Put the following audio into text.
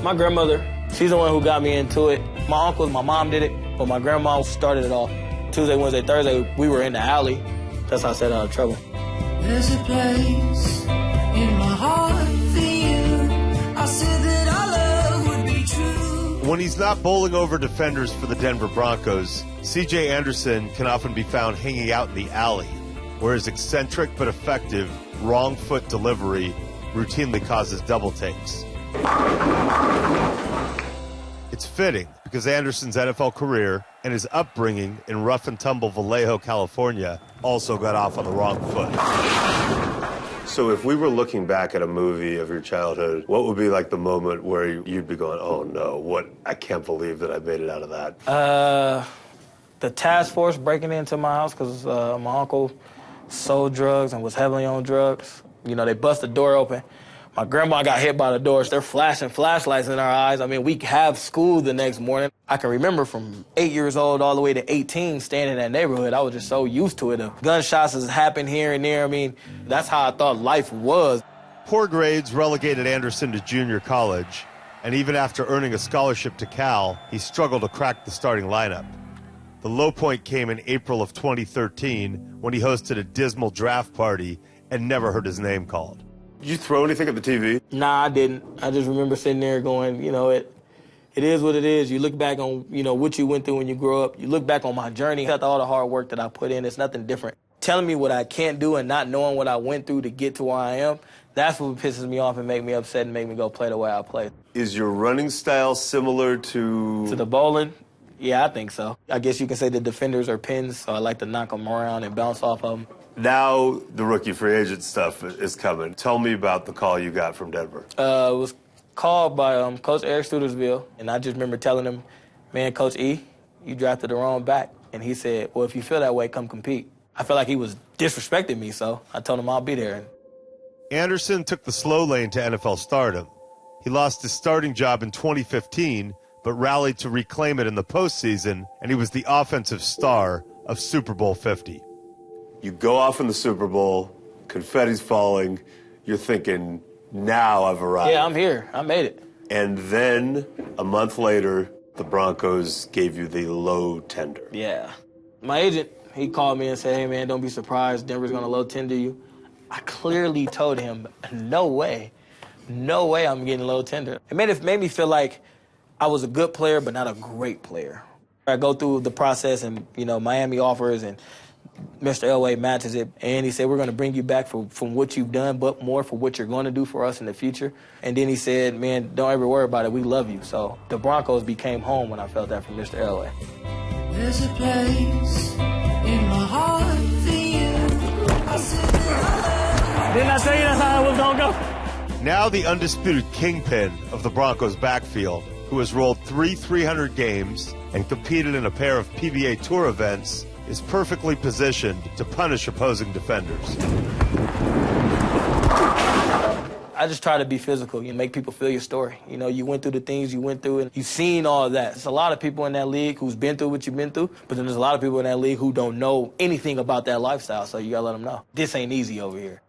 My grandmother, she's the one who got me into it. My uncles, my mom did it, but my grandma started it all. Tuesday, Wednesday, Thursday, we were in the alley. That's how I stayed out of trouble. There's a place in my heart for you. I said that our love would be true. When he's not bowling over defenders for the Denver Broncos, C.J. Anderson can often be found hanging out in the alley, where his eccentric but effective wrong foot delivery routinely causes double takes. It's fitting because Anderson's NFL career and his upbringing in rough and tumble Vallejo, California, also got off on the wrong foot. So if we were looking back at a movie of your childhood, what would be like the moment where you'd be going, oh no, I can't believe that I made it out of that? The task force breaking into my house because my uncle sold drugs and was heavily on drugs. You know, they bust the door open. My grandma got hit by the doors. They're flashing flashlights in our eyes. I mean, we have school the next morning. I can remember from 8 years old all the way to 18 staying in that neighborhood. I was just so used to it. The gunshots has happened here and there. I mean, that's how I thought life was. Poor grades relegated Anderson to junior college, and even after earning a scholarship to Cal, he struggled to crack the starting lineup. The low point came in April of 2013 when he hosted a dismal draft party and never heard his name called. Did you throw anything at the TV? Nah, I didn't. I just remember sitting there going, you know, it is what it is. You look back on, you know, what you went through when you grew up. You look back on my journey, after all the hard work that I put in. It's nothing different. Telling me what I can't do and not knowing what I went through to get to where I am, that's what pisses me off and make me upset and make me go play the way I play. Is your running style similar to... To the bowling? Yeah, I think so. I guess you can say the defenders are pins, so I like to knock them around and bounce off of them. Now the rookie free agent stuff is coming. Tell me about the call you got from Denver. It was called by Coach Eric Studersville, and I just remember telling him, man, Coach E, you drafted the wrong back. And he said, well, if you feel that way, come compete. I felt like he was disrespecting me, so I told him I'll be there. Anderson took the slow lane to NFL stardom. He lost his starting job in 2015, but rallied to reclaim it in the postseason, and he was the offensive star of Super Bowl 50. You go off in the Super Bowl, confetti's falling, you're thinking, now I've arrived. Yeah, I'm here. I made it. And then, a month later, the Broncos gave you the low tender. Yeah. My agent, he called me and said, hey, man, don't be surprised. Denver's going to low tender you. I clearly told him, no way I'm getting low tender. It made me feel like I was a good player, but not a great player. I go through the process and, you know, Miami offers and Mr. Elway matches it, and he said, we're going to bring you back from what you've done, but more for what you're going to do for us in the future. And then he said, man, don't ever worry about it. We love you. So the Broncos became home when I felt that from Mr. Elway. There's a place in my heart for you. I said that Didn't I tell you that's how it was going to go? Now the undisputed kingpin of the Broncos backfield, who has rolled 300 games and competed in a pair of PBA Tour events, is perfectly positioned to punish opposing defenders. I just try to be physical, make people feel your story. You know, you went through the things you went through, and you've seen all of that. There's a lot of people in that league who's been through what you've been through, but then there's a lot of people in that league who don't know anything about that lifestyle, so you gotta let them know. This ain't easy over here.